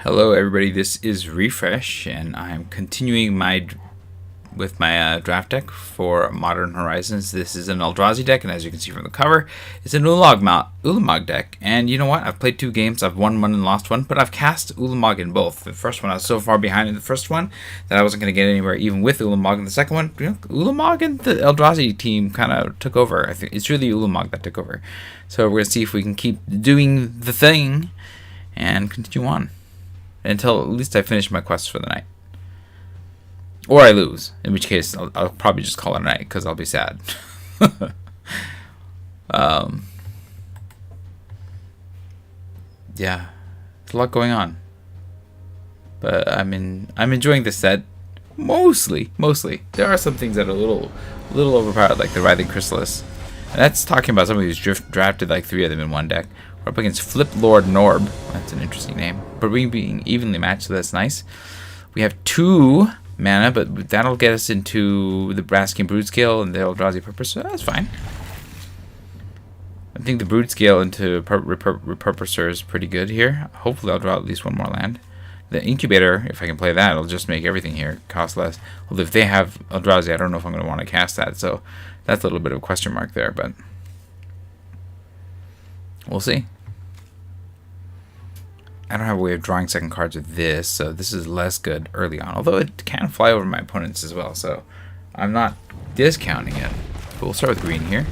Hello everybody, this is Refresh, and I'm continuing with my draft deck for Modern Horizons. This is an Eldrazi deck, and as you can see from the cover, it's an Ulamog deck. And you know what? I've played 2 games, I've won one and lost one, but I've cast Ulamog in both. The first one, I was so far behind in the first one that I wasn't going to get anywhere even with Ulamog. And the second one, Ulamog and the Eldrazi team kind of took over. I think it's really Ulamog that took over. So we're going to see if we can keep doing the thing and continue on until at least I finish my quest for the night. Or I lose, in which case I'll probably just call it a night because I'll be sad. Yeah, there's a lot going on, but I'm enjoying the set mostly. There are some things that are a little overpowered, like the Writhing Chrysalis, and that's talking about somebody who's drafted like 3 of them in one deck. We're up against Flip Lord Norb. That's an interesting name. But we being evenly matched, so that's nice. We have 2 mana, but that'll get us into the Brasking Brood Scale and the Eldrazi Purpose, so that's fine. I think the Brood Scale into Repurposer is pretty good here. Hopefully I'll draw at least 1 more land. The Incubator, if I can play that, it'll just make everything here cost less. Although if they have Eldrazi, I don't know if I'm going to want to cast that, so that's a little bit of a question mark there, but we'll see. I don't have a way of drawing second cards with this, so this is less good early on. Although it can fly over my opponents as well, so I'm not discounting it. But we'll start with green here.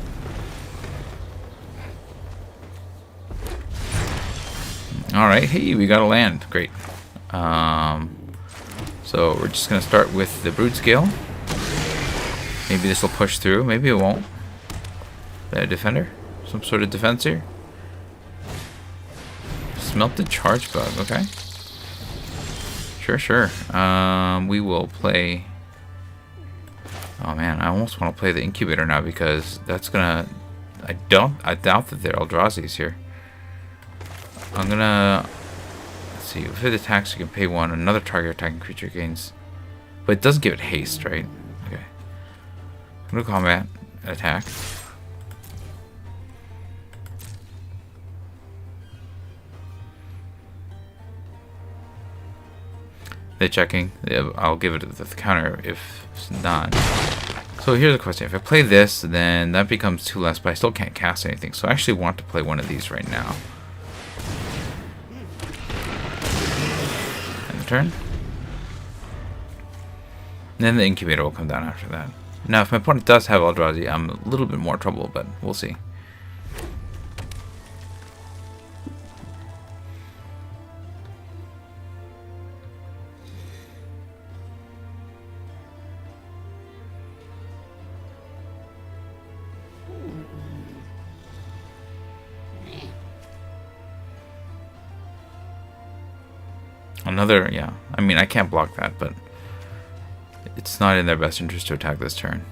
Alright, hey, we got a land. Great. So we're just going to start with the Brood Scale. Maybe this will push through. Maybe it won't. The defender? Some sort of defense here? Smelted Charge Bug, okay. Sure. We will play... Oh man, I almost want to play the Incubator now because that's gonna... I doubt that they're Eldrazi's here. I'm gonna... Let's see, if it attacks you can pay 1, another target attacking creature gains... But it doesn't give it haste, right? Okay. I'm gonna combat, attack. They're checking. I'll give it the counter if it's not. So here's the question. If I play this, then that becomes 2 less, but I still can't cast anything. So I actually want to play one of these right now. End the turn. And then the Incubator will come down after that. Now, if my opponent does have Eldrazi, I'm a little bit more trouble, but we'll see. Another, yeah. I mean, I can't block that, but it's not in their best interest to attack this turn.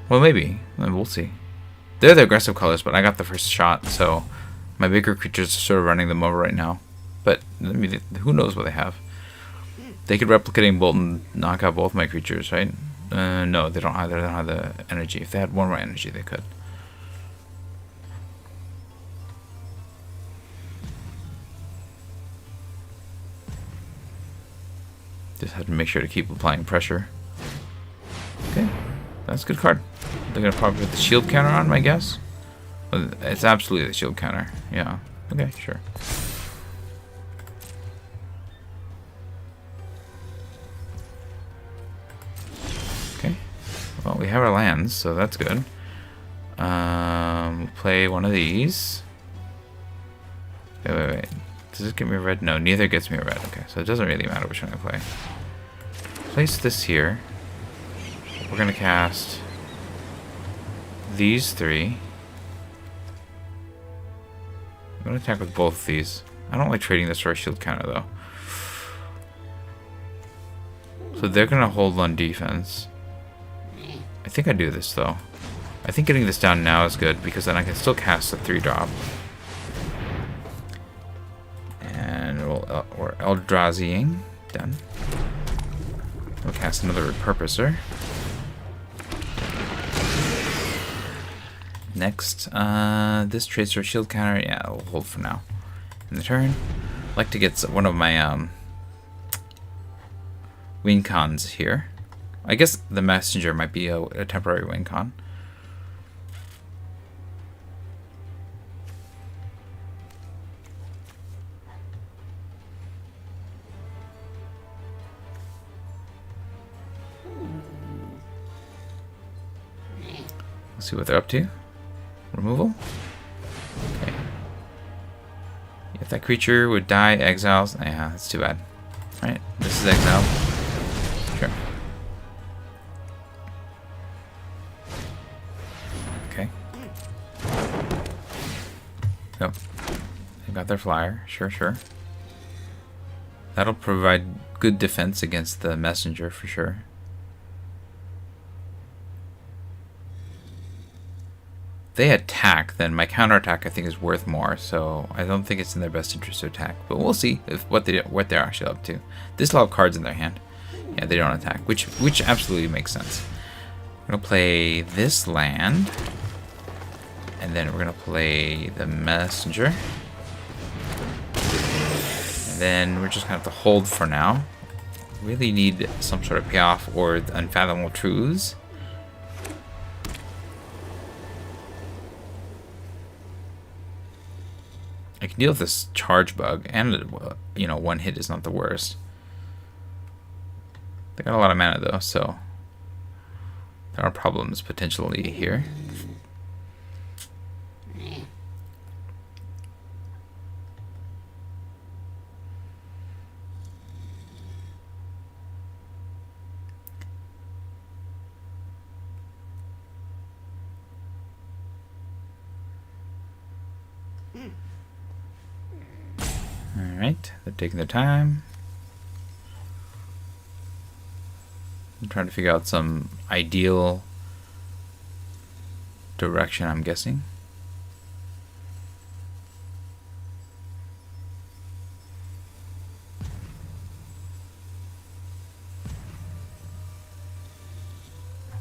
Well, maybe. We'll see. They're the aggressive colors, but I got the first shot, so my bigger creatures are sort of running them over right now. But, I mean, who knows what they have. They could Replicating Bolt and knock out both my creatures, right? No, they don't either. They don't have the energy. If they had 1 more energy, they could. Just have to make sure to keep applying pressure. Okay, that's a good card. They're gonna probably put the shield counter on, my guess. Well, it's absolutely the shield counter. Yeah. Okay, sure. Okay. Well, we have our lands, so that's good. We'll play one of these. Wait. Does it get me a red? No, neither gets me a red. Okay, so it doesn't really matter which one I play. Place this here. We're going to cast these 3. I'm going to attack with both of these. I don't like trading this for a shield counter, though. So they're going to hold on defense. I think I do this, though. I think getting this down now is good, because then I can still cast a 3-drop. We're Eldraziing. Done. We'll cast another Repurposer. Next, this trades for shield counter. Yeah, I'll hold for now. In the turn, like to get one of my win cons here. I guess the messenger might be a temporary win con. Let's see what they're up to. Removal? Okay. If that creature would die, exiles. Yeah, that's too bad. Alright, this is exiled. Sure. Okay. Oh. They got their flyer. Sure, sure. That'll provide good defense against the messenger for sure. If they attack, then my counterattack I think is worth more, so I don't think it's in their best interest to attack. But we'll see if what they're actually up to. They still have cards in their hand. Yeah, they don't attack, which absolutely makes sense. We're gonna play this land, and then we're gonna play the messenger, and then we're just gonna have to hold for now. Really need some sort of payoff or unfathomable truths. I can deal with this charge bug, and you know, one hit is not the worst. They got a lot of mana though, so there are problems potentially here. Alright, they're taking their time. I'm trying to figure out some ideal direction, I'm guessing.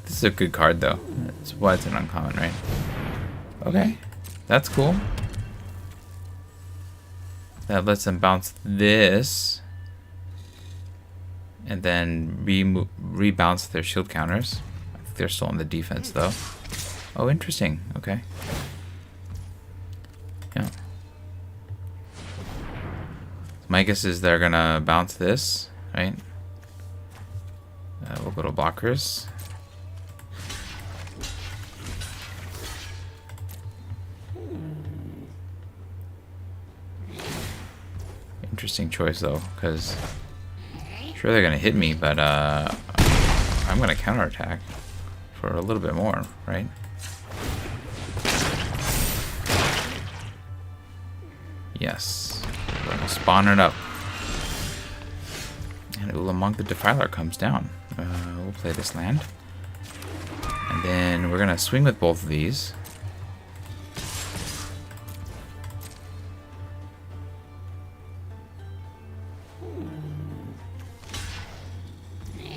This is a good card though. That's why it's an uncommon, right? Okay, that's cool. That lets them bounce this, and then rebounce their shield counters. I think they're still on the defense though. Oh, interesting. Okay. Yeah. My guess is they're gonna bounce this, right? We'll go to blockers. Interesting choice though, because sure they're gonna hit me, but I'm gonna counterattack for a little bit more, right? Yes, we're gonna spawn it up, and Ulamog the Defiler comes down. We'll play this land, and then we're gonna swing with both of these.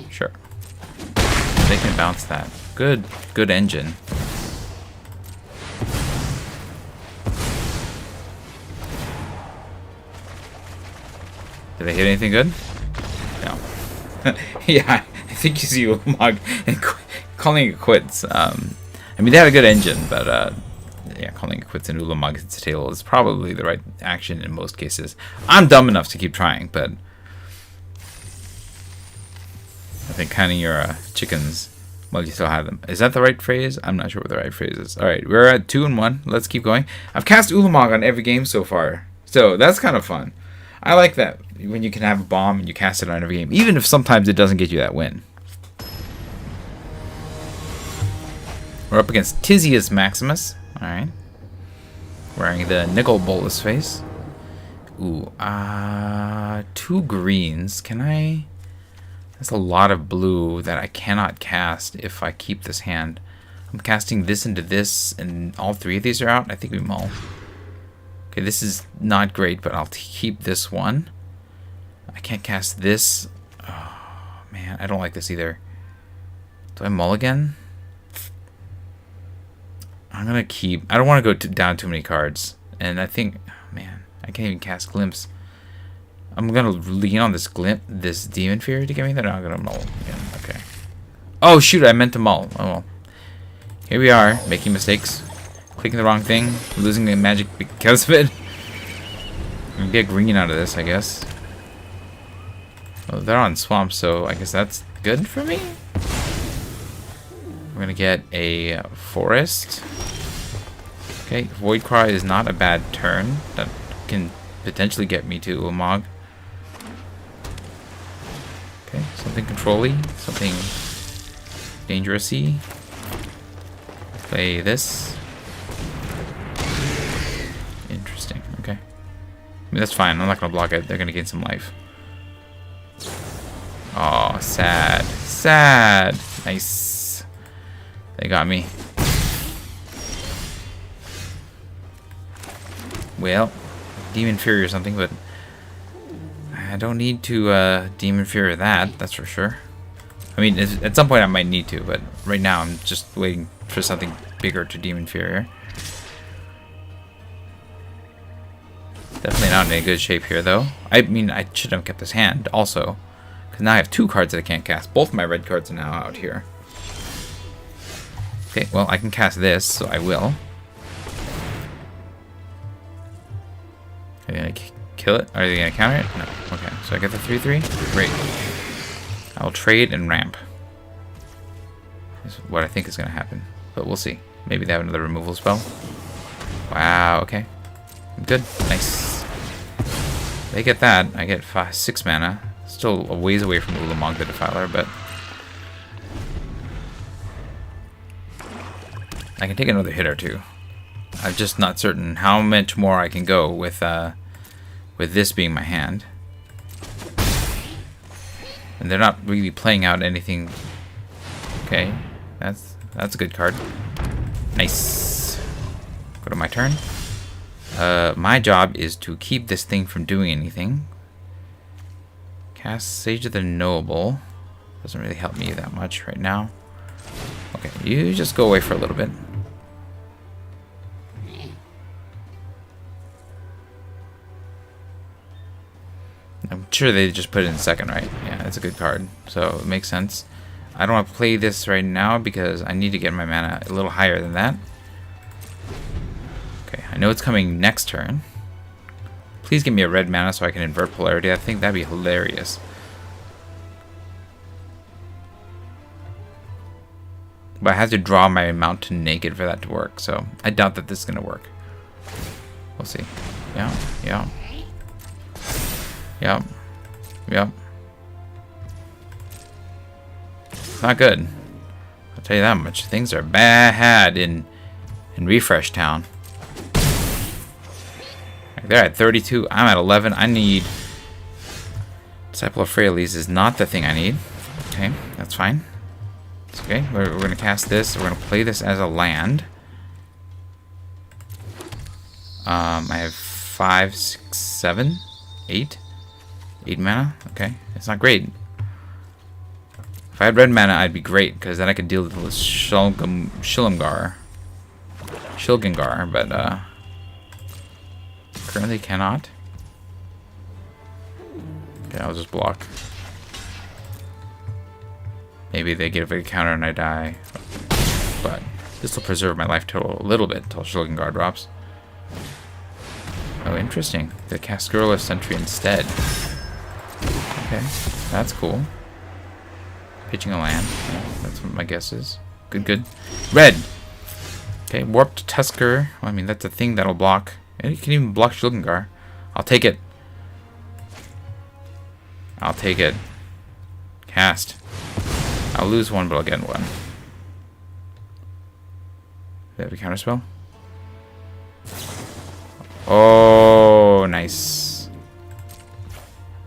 Sure. They can bounce that. Good engine. Did I hit anything good? No. Yeah, I think you see Ulamog and calling it quits. I mean, they had a good engine, but yeah, calling it quits and Ulamog hits the table is probably the right action in most cases. I'm dumb enough to keep trying, but I think counting your chickens while you still have them. Is that the right phrase? I'm not sure what the right phrase is. Alright, we're at 2-1. Let's keep going. I've cast Ulamog on every game so far, so that's kind of fun. I like that, when you can have a bomb and you cast it on every game, even if sometimes it doesn't get you that win. We're up against Tisius Maximus. Alright. Wearing the Nicol Bolas face. Ooh, 2 greens. Can I... That's a lot of blue that I cannot cast if I keep this hand. I'm casting this into this, and all 3 of these are out. I think we mull. Okay, this is not great, but I'll keep this one. I can't cast this. Oh, man, I don't like this either. Do I mull again? I'm going to keep... I don't want to go down too many cards. And I think... Oh, man, I can't even cast Glimpse. I'm gonna lean on this Demon Fury to get me that. I'm gonna mull again. Okay. Oh shoot! I meant to mull. Oh well. Here we are, making mistakes, clicking the wrong thing, losing the magic because of it. I'm gonna get green out of this, I guess. Well, they're on swamp, so I guess that's good for me. We're gonna get a forest. Okay, Void Cry is not a bad turn. That can potentially get me to Ulamog. Okay, something control-y, something dangerous-y. Play this. Interesting, okay. I mean, that's fine, I'm not gonna block it. They're gonna gain some life. Oh, sad. Sad! Nice. They got me. Well, Demon Fury or something, but I don't need to Demon Fury that, that's for sure. I mean, at some point I might need to, but right now I'm just waiting for something bigger to Demon Fury. Definitely not in a good shape here, though. I mean, I should have kept this hand also, because now I have 2 cards that I can't cast. Both my red cards are now out here. Okay, well, I can cast this, so I will. Are they gonna kill it? Are they gonna counter it? No. Okay, so I get the 3/3. Great. I will trade and ramp. Is what I think is gonna happen, but we'll see. Maybe they have another removal spell. Wow. Okay. I'm good. Nice. They get that. I get 6 mana. Still a ways away from Ulamog the Defiler, but I can take another hit or two. I'm just not certain how much more I can go with this being my hand. And they're not really playing out anything. Okay, that's a good card. Nice. Go to my turn. My job is to keep this thing from doing anything. Cast Sage of the Noble. Doesn't really help me that much right now. Okay, you just go away for a little bit. I'm sure they just put it in second, right? Yeah, it's a good card, so it makes sense. I don't want to play this right now because I need to get my mana a little higher than that. Okay, I know it's coming next turn. Please give me a red mana so I can invert polarity. I think that'd be hilarious. But I have to draw my mountain naked for that to work, so I doubt that this is going to work. We'll see. Yeah, yeah. Yep. Yep. It's not good. I'll tell you that much. Things are bad in Refresh Town. They're at 32. I'm at 11. I need... Disciple of Freyalise is not the thing I need. Okay, that's fine. It's okay. We're going to cast this. We're going to play this as a land. I have 5, 6, 7, 8. 8 mana? Okay. It's not great. If I had red mana, I'd be great, because then I could deal with Shilgengar, but currently cannot. Okay, I'll just block. Maybe they get a big counter and I die. But this will preserve my life total a little bit until Shilgengar drops. Oh, interesting. They cast Scurrilous Sentry instead. Okay, that's cool. Pitching a land. Yeah, that's what my guess is. Good, good. Red! Okay, Warped Tusker. Well, I mean, that's a thing that'll block. And you can even block Shilgengar. I'll take it. I'll take it. Cast. I'll lose 1, but I'll get 1. Do they have a counterspell? Oh, nice.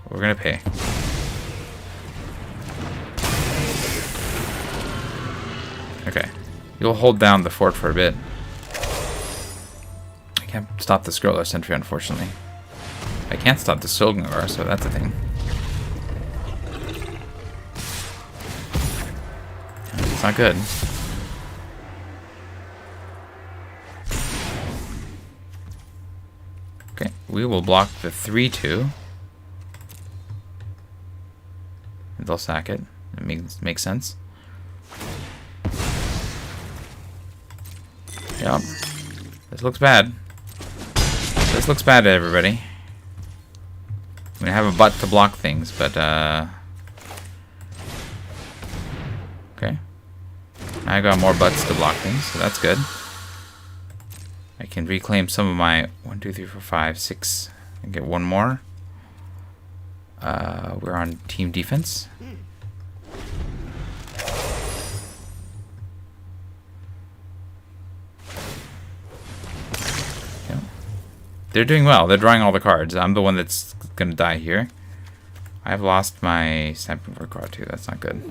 We're gonna pay. Okay. You'll hold down the fort for a bit. I can't stop the Scurrilous Sentry, unfortunately. I can't stop the Shilgengar, so that's a thing. It's not good. Okay, we will block the 3/2. they'll sack it. It makes sense. Yep. This looks bad. This looks bad to everybody. I mean, I have a butt to block things, but, okay. I got more butts to block things, so that's good. I can reclaim some of my 1, 2, 3, 4, 5, 6, and get one more. We're on team defense. Yep. They're doing well. They're drawing all the cards. I'm the one that's gonna die here. I've lost my Stamping Roar card too. That's not good.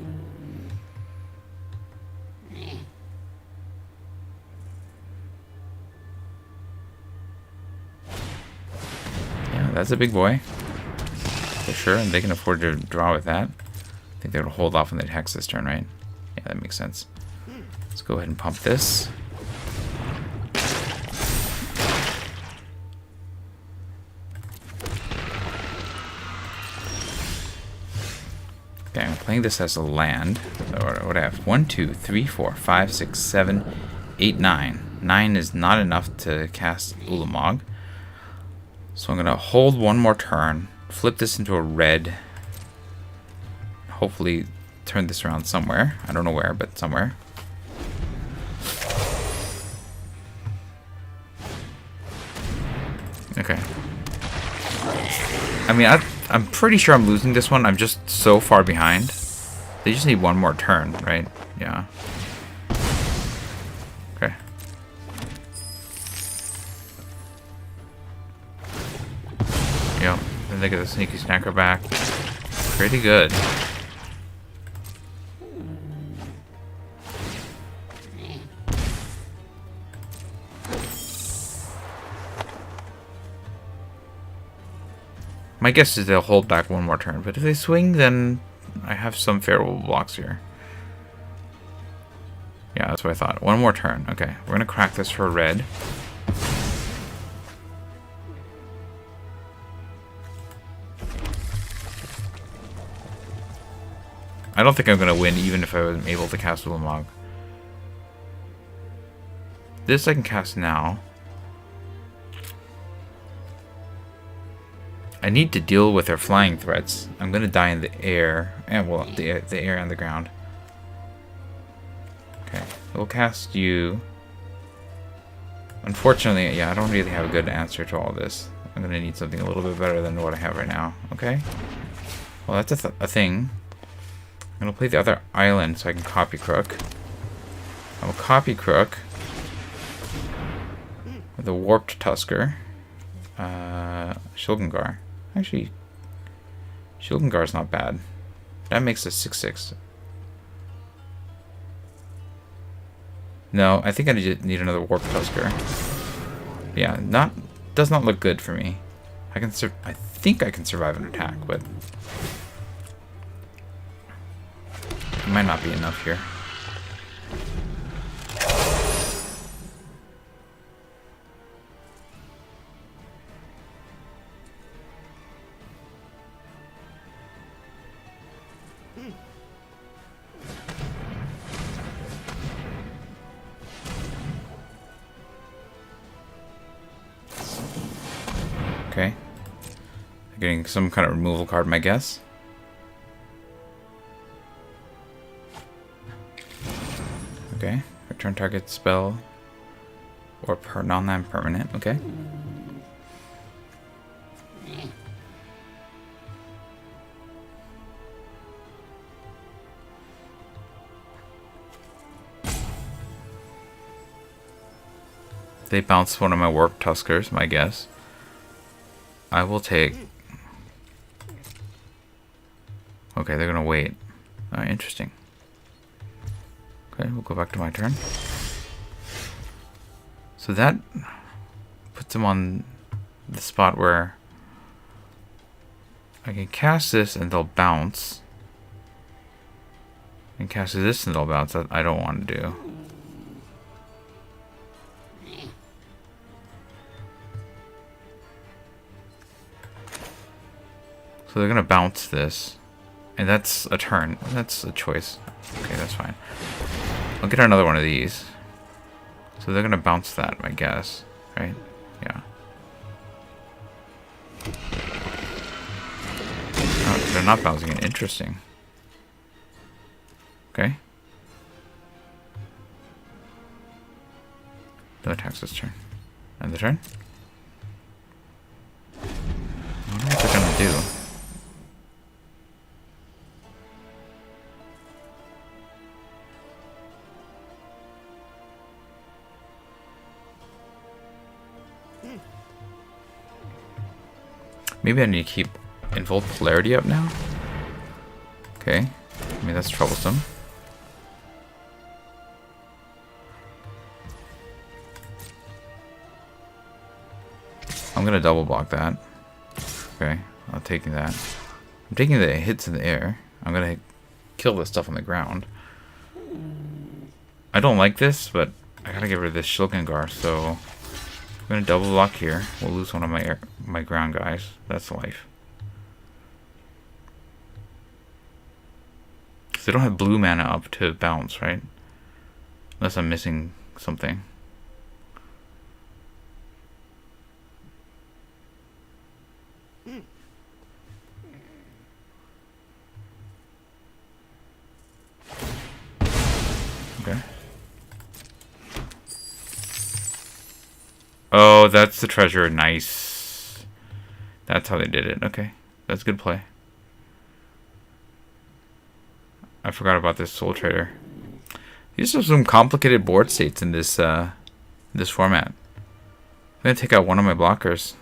Yeah, that's a big boy. For sure, and they can afford to draw with that. I think they're gonna hold off on the hex this turn, right? Yeah, that makes sense. Let's go ahead and pump this. Okay, I'm playing this as a land. So what do I have? 1, 2, 3, 4, 5, 6, 7, 8, 9. 9 is not enough to cast Ulamog. So I'm gonna hold one more turn, flip this into a red. Hopefully turn this around somewhere. I don't know where, but somewhere. Okay. I mean, I'm pretty sure I'm losing this one. I'm just so far behind. They just need one more turn, right? Yeah. Okay. Yep. And they get the sneaky snacker back. Pretty good. My guess is they'll hold back one more turn, but if they swing, then I have some favorable blocks here. Yeah, that's what I thought. One more turn. Okay, we're gonna crack this for red. I don't think I'm gonna win, even if I was able to cast Ulamog. This I can cast now. I need to deal with their flying threats. I'm gonna die in the air, and well, the air and the ground. Okay, we'll cast you. Unfortunately, yeah, I don't really have a good answer to all this. I'm gonna need something a little bit better than what I have right now. Okay. Well, that's a thing. I'm gonna play the other island so I can copy Crook. I will copy Crook with a Warped Tusker. Shulgengar. Actually, Shulgengar's not bad. That makes a 6/6. No, I think I need another Warp Tusker. Yeah, does not look good for me. I think I can survive an attack, but it might not be enough here. Okay. Getting some kind of removal card, my guess. Okay. Return target spell or non-land permanent. Okay. They bounced one of my Warp Tuskers, my guess. I will take... Okay, they're gonna wait. Interesting. Okay, we'll go back to my turn. So that puts them on the spot where I can cast this and they'll bounce. And cast this and they'll bounce. That I don't want to do. So they're gonna bounce this, And that's a turn. That's a choice. Okay, that's fine. I'll get another one of these. So they're gonna bounce that, I guess. Right? Yeah. Oh, they're not bouncing it. Interesting. Okay. No attacks this turn. And the turn? I wonder what they're gonna do. Maybe I need to keep Involt Polarity up now? Okay. I mean, that's troublesome. I'm gonna double block that. Okay, I'm taking that. I'm taking the hits in the air. I'm gonna kill the stuff on the ground. I don't like this, but I gotta get rid of this Shulkengar, so I'm gonna double block here. We'll lose one of my ground guys. That's life. Because they don't have blue mana up to bounce, right? Unless I'm missing something. Okay. Oh, that's the treasure. Nice. That's how they did it. Okay. That's good play. I forgot about this Soul Trader. These are some complicated board states in this this format. I'm gonna take out one of my blockers.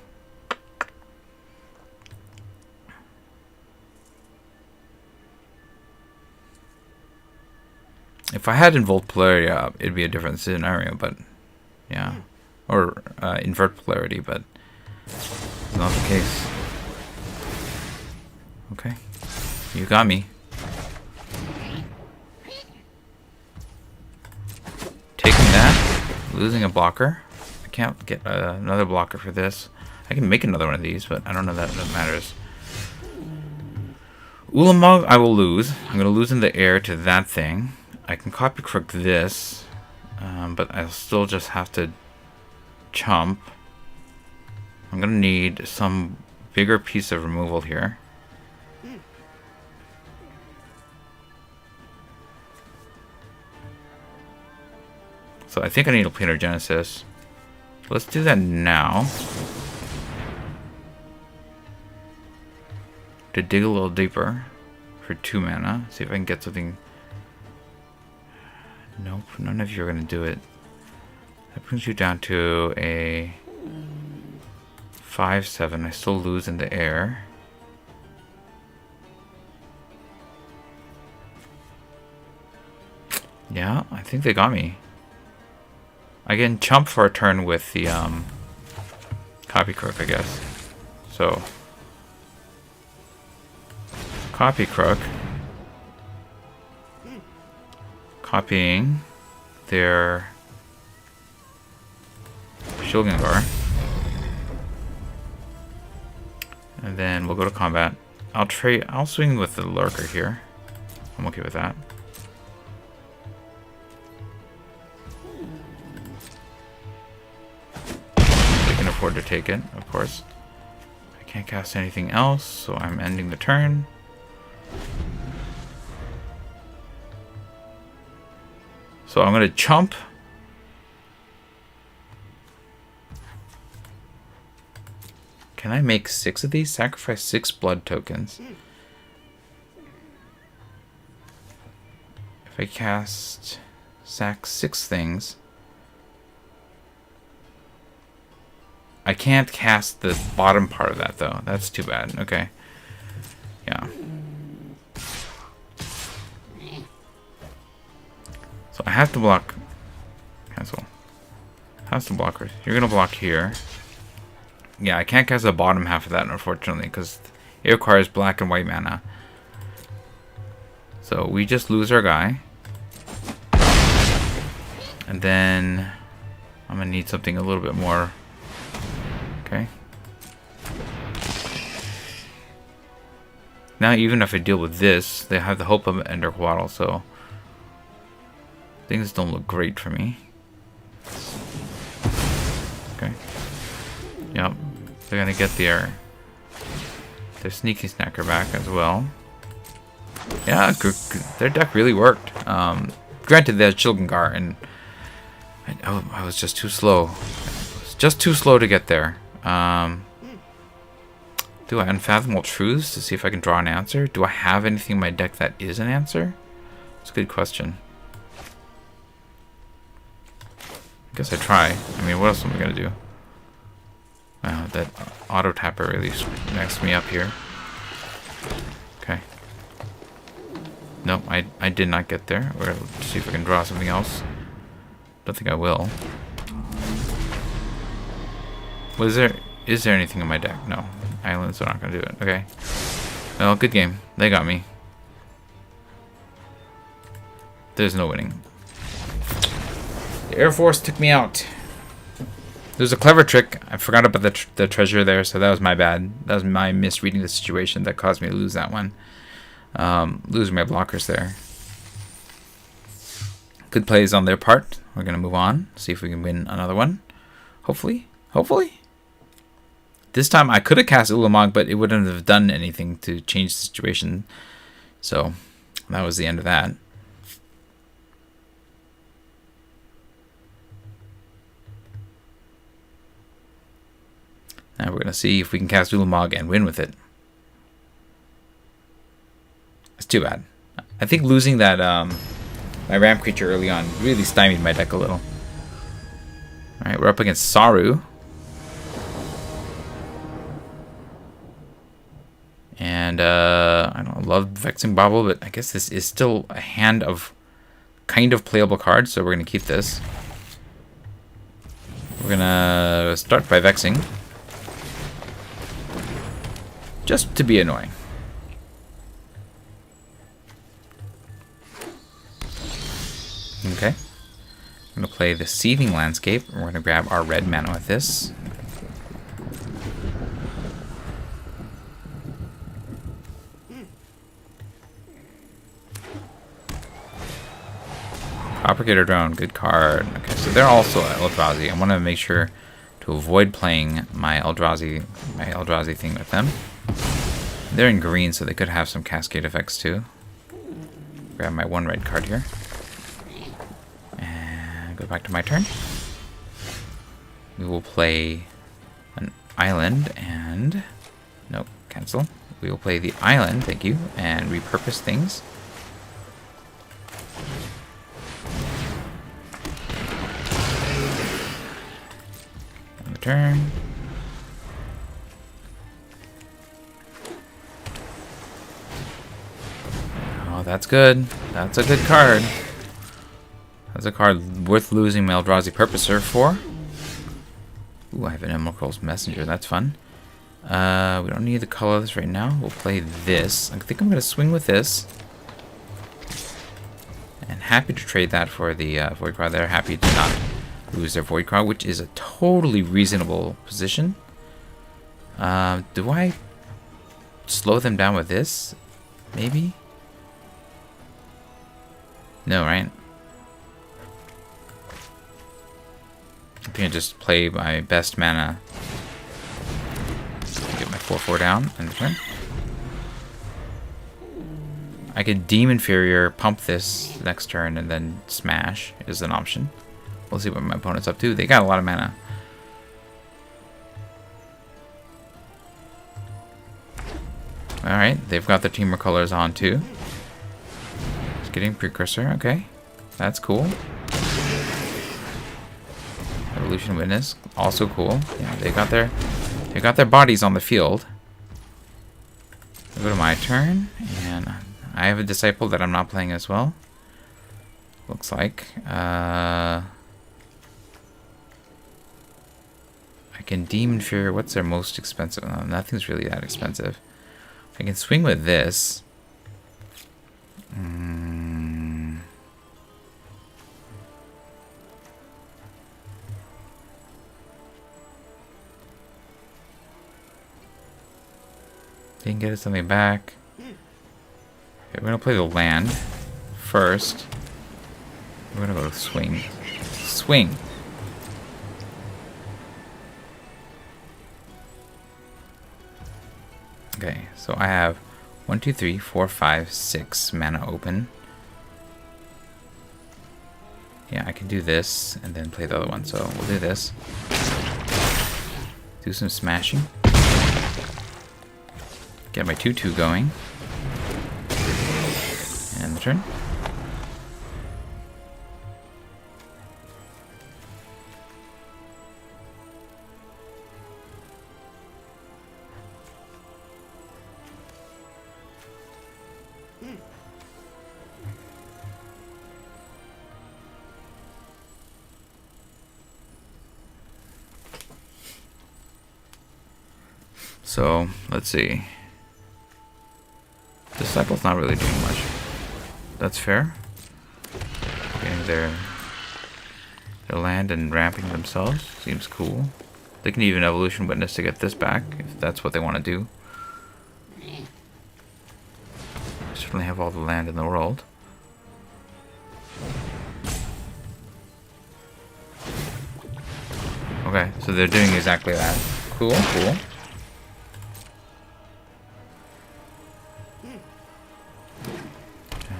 If I had Involt Polarity up, it'd be a different scenario, but yeah. Or Invert Polarity, but it's not the case. Okay. You got me. Taking that. Losing a blocker. I can't get another blocker for this. I can make another one of these, but I don't know that matters. Ulamog I will lose. I'm going to lose in the air to that thing. I can copy crook this, but I'll still just have to chump. I'm gonna need some bigger piece of removal here. So I think I need a Planar Genesis. Let's do that now. To dig a little deeper for 2 mana. See if I can get something. Nope, none of you are going to do it. That brings you down to a 5/7. I still lose in the air. Yeah, I think they got me. I can chump for a turn with the copy crook, I guess. So copy crook. Copying their Shulgengar. And then we'll go to combat. I'll swing with the lurker here. I'm okay with that. I can afford to take it, of course. I can't cast anything else, so I'm ending the turn. So I'm going to chump. Can I make 6 of these? Sacrifice 6 blood tokens. If I sack 6 things. I can't cast the bottom part of that though. That's too bad. Okay. Yeah. So I have to block. Cancel. Has to block her. You're gonna block here. Yeah, I can't cast the bottom half of that, unfortunately, because it requires black and white mana. So we just lose our guy. And then I'm gonna need something a little bit more. Okay. Now even if I deal with this, they have the hope of Enderquaddle, so things don't look great for me. Okay. Yep. They're gonna get their sneaky snacker back as well. Yeah, their deck really worked. Granted, they had Chilgengar, and I was just too slow. I was just too slow to get there. Do I Unfathomable Truths to see if I can draw an answer? Do I have anything in my deck that is an answer? That's a good question. I guess I try. I mean, what else am I gonna do? That auto tapper really messed me up here. Okay. Nope, I did not get there. We're gonna see if I can draw something else. Don't think I will. Is there anything in my deck? No. Islands are not gonna do it. Okay. Well, good game. They got me. There's no winning. The Air Force took me out. There's a clever trick. I forgot about the treasure there, so that was my bad. That was my misreading the situation that caused me to lose that one. Losing my blockers there. Good plays on their part. We're gonna move on. See if we can win another one. Hopefully. Hopefully. This time I could have cast Ulamog, but it wouldn't have done anything to change the situation. So that was the end of that. Now we're going to see if we can cast Ulamog and win with it. It's too bad. I think losing that my ramp creature early on really stymied my deck a little. Alright, we're up against Saru. And I don't love Vexing Bobble, but I guess this is still a hand of kind of playable cards, so we're going to keep this. We're going to start by Vexing. Just to be annoying. Okay. I'm going to play the Seething Landscape. We're going to grab our red mana with this. Propagator Drone, good card. Okay, so they're also Eldrazi. I want to make sure to avoid playing my Eldrazi thing with them. They're in green, so they could have some cascade effects too. Grab my one red card here. And go back to my turn. We will play an island and... Nope, cancel. We will play the island, thank you, and repurpose things. On the turn. Oh, that's good. That's a good card. That's a card worth losing my Eldrazi Purposer for. Ooh, I have an Emrakul's Messenger. That's fun. We don't need the colors right now. We'll play this. I think I'm going to swing with this. And happy to trade that for the Void Card. They're happy to not lose their Void Card, which is a totally reasonable position. Do I slow them down with this? Maybe? No, right? I think I just play my best mana. Get my 4/4 down in the turn. I could Deem Inferior, pump this next turn, and then smash is an option. We'll see what my opponent's up to. They got a lot of mana. Alright, they've got their Teamer colors on too. Just getting Precursor, okay. That's cool. Evolution Witness, also cool. Yeah, they got their bodies on the field. I'll go to my turn, and I have a Disciple that I'm not playing as well. Looks like. I can Deem Inferior. What's their most expensive? No, nothing's really that expensive. I can swing with this. Didn't get something back. Okay, we're gonna play the land first. We're gonna go to swing. Swing! Okay, so I have 1, 2, 3, 4, 5, 6 mana open. Yeah, I can do this and then play the other one. So we'll do this. Do some smashing. Get my 2/2 going. And the turn. So, let's see. Disciple's not really doing much. That's fair. Getting their land and ramping themselves. Seems cool. They can even Evolution Witness to get this back, if that's what they want to do. Certainly have all the land in the world. Okay, so they're doing exactly that. Cool, cool.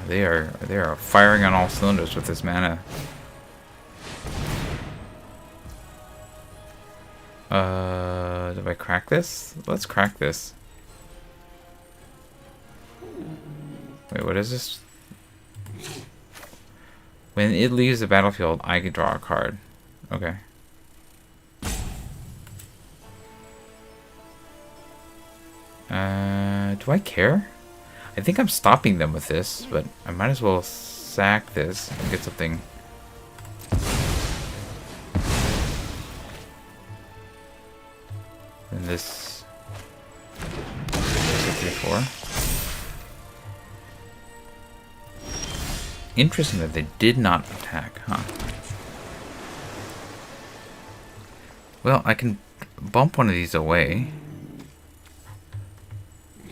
They are firing on all cylinders with this mana. Do I crack this? Let's crack this. Wait, what is this? When it leaves the battlefield, I can draw a card. Okay. Do I care? I think I'm stopping them with this, but I might as well sack this and get something. And this 3, 4. Interesting that they did not attack, huh? Well, I can bump one of these away.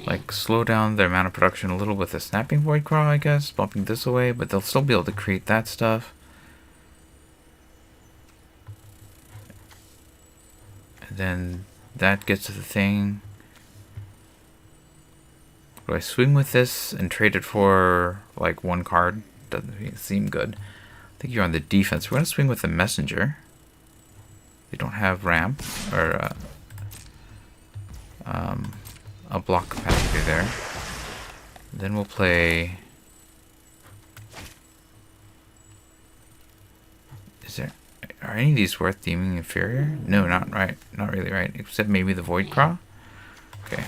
Like, slow down their amount of production a little with a Snapping Voidcraw, I guess. Bumping this away, but they'll still be able to create that stuff. And then that gets to the thing. Do I swing with this and trade it for, like, one card? Doesn't seem good. I think you're on the defense. We're going to swing with the Messenger. They don't have ramp, or, a block capacity there. Then we'll play. Are any of these worth deeming inferior? No, not right. Not really right. Except maybe the Voidcraw. Okay.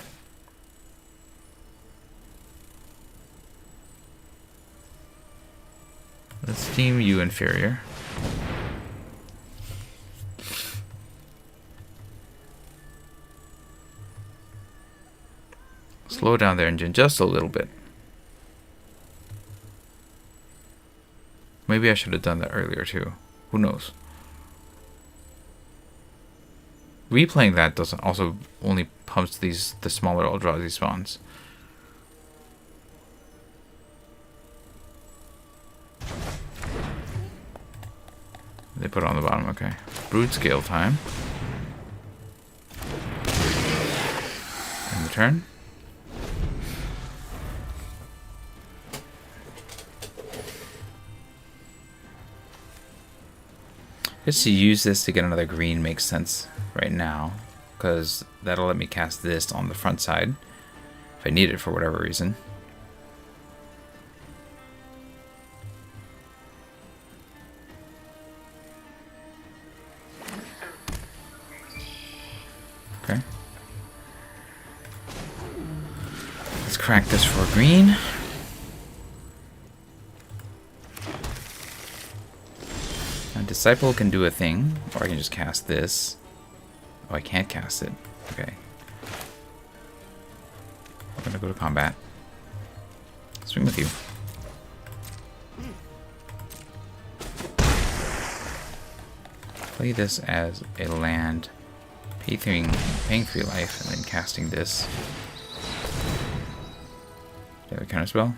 Let's deem you inferior. Slow down their engine just a little bit. Maybe I should have done that earlier too. Who knows? Replaying that doesn't also only pumps the smaller Eldrazi spawns. They put it on the bottom, okay. Brood scale time. And the turn. Just to use this to get another green makes sense right now, because that'll let me cast this on the front side if I need it for whatever reason. Okay. Let's crack this for green. Disciple can do a thing, or I can just cast this. Oh, I can't cast it. Okay. I'm gonna go to combat. Swing with you. Play this as a land, paying 3 life, and then casting this. The other counter spell.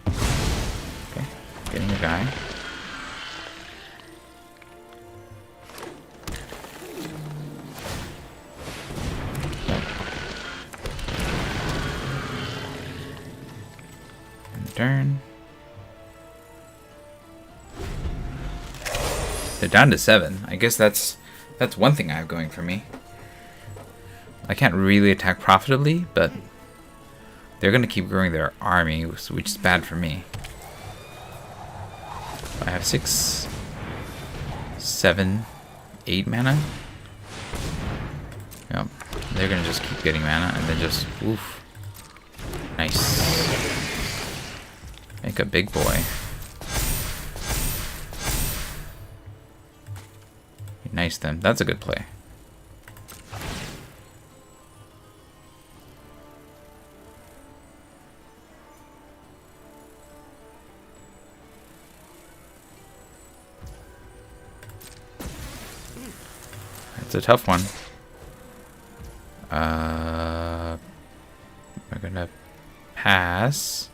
Okay, getting a guy. Turn. They're down to 7. I guess that's one thing I have going for me. I can't really attack profitably, but they're going to keep growing their army, which is bad for me. I have 6, 7, 8 mana. Yep. They're going to just keep getting mana and then just oof. Nice. Make a big boy. Nice then. That's a good play. It's a tough one. We're gonna pass.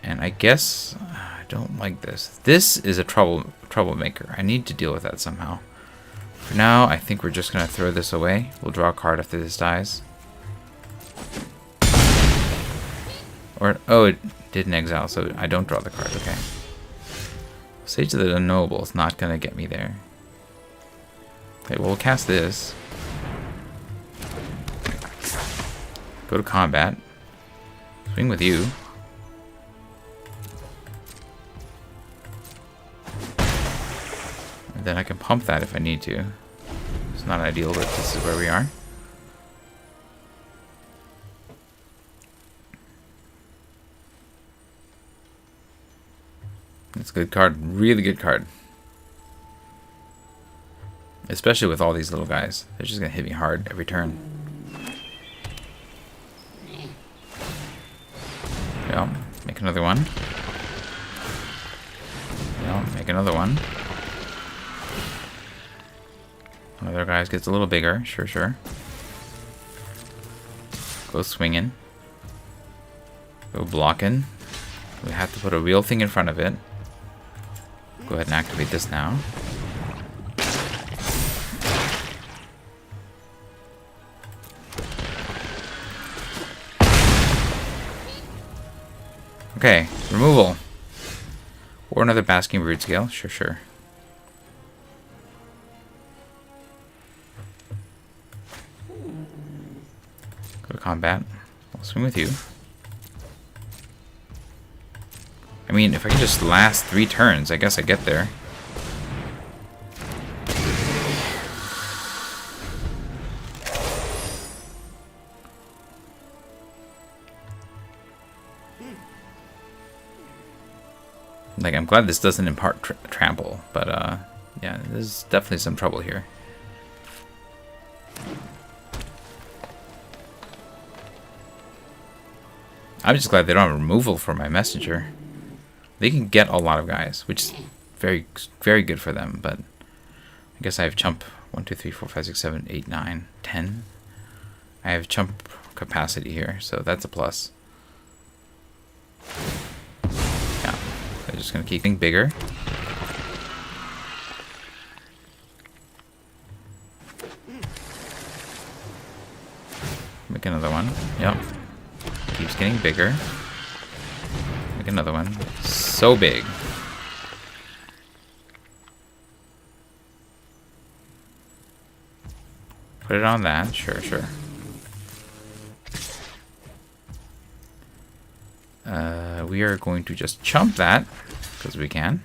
And I guess I don't like this. This is a troublemaker. I need to deal with that somehow. For now, I think we're just gonna throw this away. We'll draw a card after this dies. Or oh, it didn't exile, so I don't draw the card. Okay. Sage of the Unknowable is not gonna get me there. Okay, well we'll cast this. Go to combat. Swing with you. Then I can pump that if I need to. It's not ideal, but this is where we are. It's a good card. Really good card. Especially with all these little guys. They're just going to hit me hard every turn. Yeah, make another one. Yeah, make another one. One of their guys gets a little bigger. Sure, sure. Go swinging. Go blocking. We have to put a real thing in front of it. Go ahead and activate this now. Okay, removal. Or another Basking Brood Scale. Sure, sure. Go to combat. I'll swing with you. I mean, if I can just last 3 turns, I guess I get there. Like, I'm glad this doesn't impart trample, but yeah, there's definitely some trouble here. I'm just glad they don't have removal for my messenger. They can get a lot of guys, which is very, very good for them, but I guess I have chump 1, 2, 3, 4, 5, 6, 7, 8, 9, 10. I have chump capacity here, so that's a plus. Yeah, they're just going to keep getting bigger. Make another one. Yep. Keeps getting bigger. Make another one. So big. Put it on that. Sure, sure. We are going to just chump that because we can.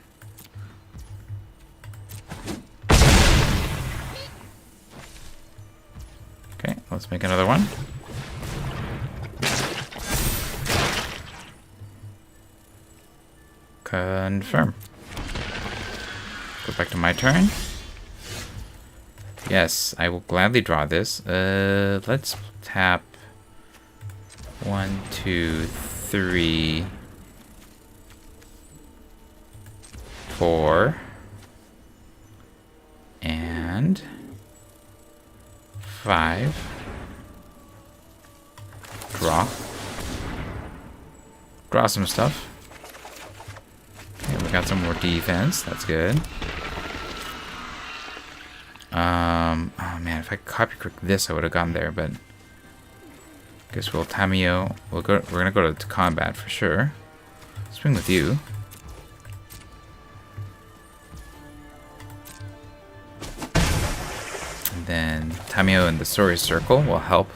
Okay, let's make another one. Confirm. Go back to my turn. Yes, I will gladly draw this. Let's tap 1, 2, 3, 4, and 5. Draw. draw some stuff. Okay, we got some more defense. That's good. Oh man, if I copy click this, I would have gone there, but I guess we'll Tamio. We're gonna go to combat for sure. Swing with you. And then Tamio in the story circle will help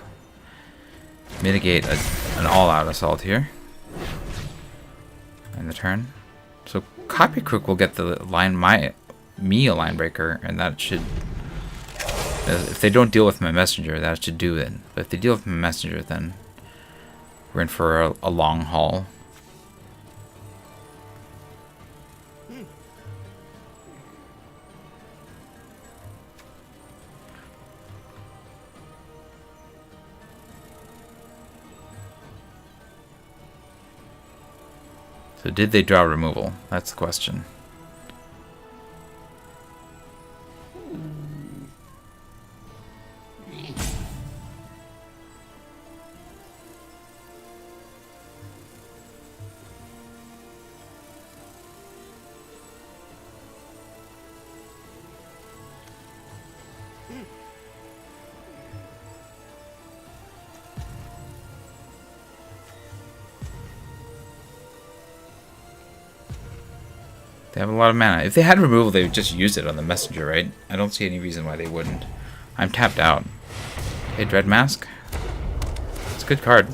mitigate an all-out assault here. And the turn. So copy crook will get the me a line breaker, and that should, if they don't deal with my messenger, that should do it. But if they deal with my messenger, then we're in for a long haul. So did they draw removal? That's the question. They have a lot of mana. If they had removal, they would just use it on the messenger, right? I don't see any reason why they wouldn't. I'm tapped out. Okay, Dread Mask. It's a good card.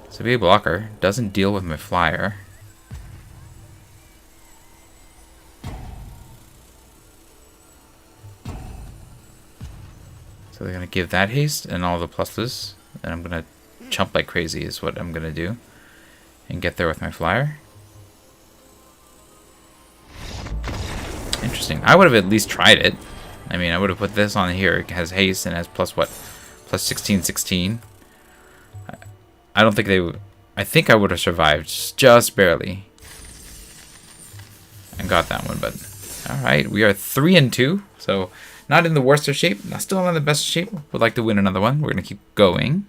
It's a big blocker. Doesn't deal with my flyer. So they're going to give that haste and all the pluses. And I'm going to chump like crazy is what I'm going to do. And get there with my flyer. Interesting. I would have at least tried it. I mean, I would have put this on here. It has haste and has plus what? Plus 16, 16. I don't think they would. I think I would have survived just barely. And got that one, but alright. We are 3-2. So not in the worst of shape. Not still not in the best shape. Would like to win another one. We're gonna keep going.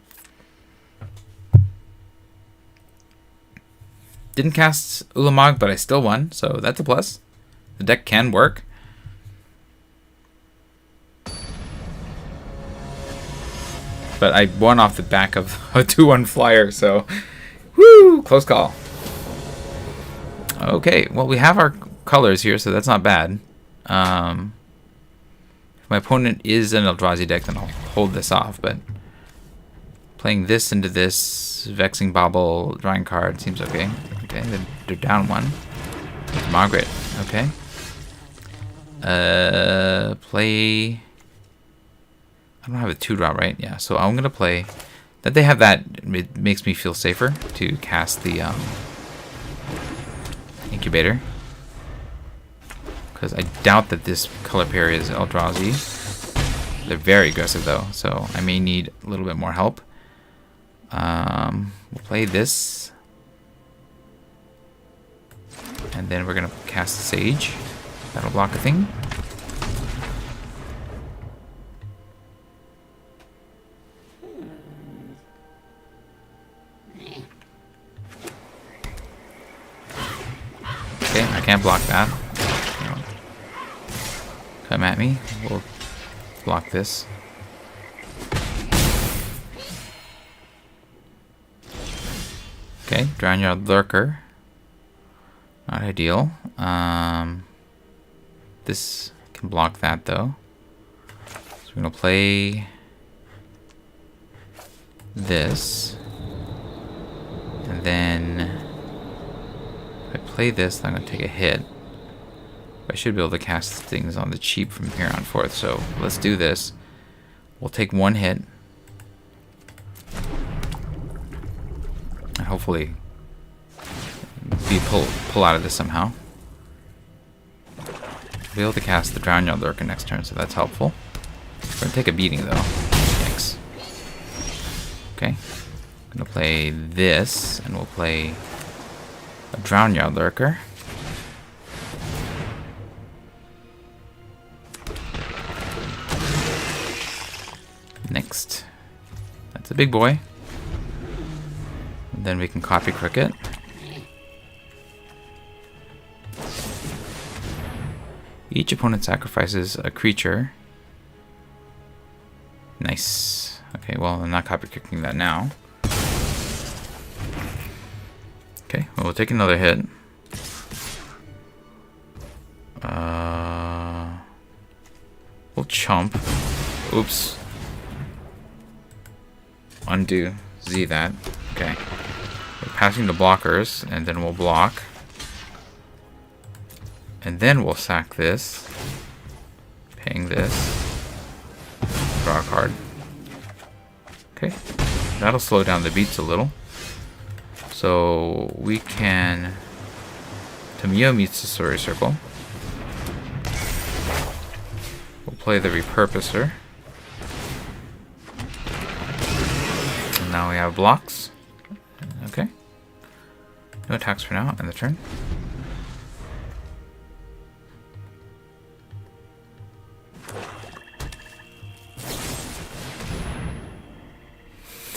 Didn't cast Ulamog, but I still won, so that's a plus. The deck can work. But I won off the back of a 2-1 flyer, so woo, close call. Okay, well we have our colors here, so that's not bad. If my opponent is an Eldrazi deck, then I'll hold this off, but playing this into this, Vexing Bauble, drawing card, seems okay. Okay, then they're down one. It's Margaret, okay. Play... I don't have a 2-draw, right? Yeah, so I'm going to play... That they have that, it makes me feel safer to cast the Incubator. Because I doubt that this color pair is Eldrazi. They're very aggressive, though, so I may need a little bit more help. We'll play this. And then we're going to cast Sage. That'll block a thing. Okay, I can't block that. Come at me. We'll block this. Okay, Drowned Lurker. Not ideal. This can block that though. So we're gonna play this. And then if I play this, then I'm gonna take a hit. I should be able to cast things on the cheap from here on forth. So let's do this. We'll take one hit. And hopefully pull out of this somehow. I'll be able to cast the Drowned Lurker next turn, so that's helpful. We're gonna take a beating though. Yikes. Okay. I'm gonna play this, and we'll play a Drowned Lurker. Next. That's a big boy. Then we can copy cricket. Each opponent sacrifices a creature. Nice. Okay, well, I'm not copy cricketing that now. Okay, well, we'll take another hit. We'll chump. Oops. Undo. Z that. Okay. We're passing the blockers, and then we'll block. And then we'll sack this. Paying this. Draw a card. Okay. That'll slow down the beats a little. So we can... Tamiyo meets the Story Circle. We'll play the Repurposer. And now we have blocks. Okay. No attacks for now, end the turn.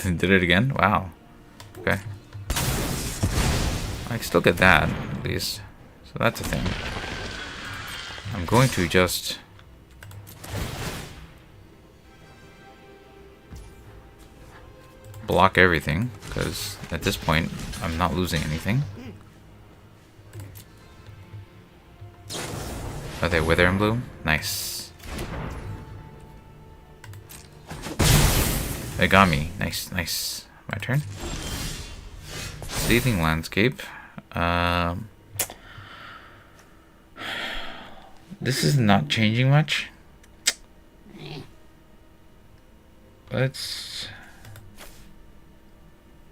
Did it again? Wow. Okay. I can still get that, at least. So that's a thing. I'm going to just... block everything, because at this point, I'm not losing anything. Are they Wither and Bloom? Nice. They got me. Nice, nice. My turn. Seething Landscape. This is not changing much. Let's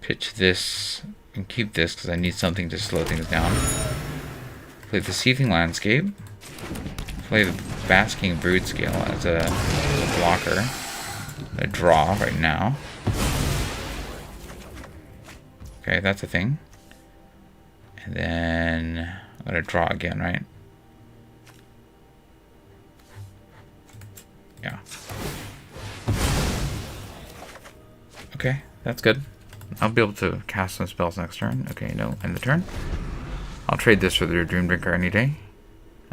pitch this and keep this because I need something to slow things down. Play the Seething Landscape. Play the Basking Brood-Scale as a blocker. A draw right now. Okay, that's a thing. And then I'm gonna draw again, right? Yeah. Okay, that's good. I'll be able to cast some spells next turn. Okay, no, end the turn. I'll trade this for their Dreamdrinker any day.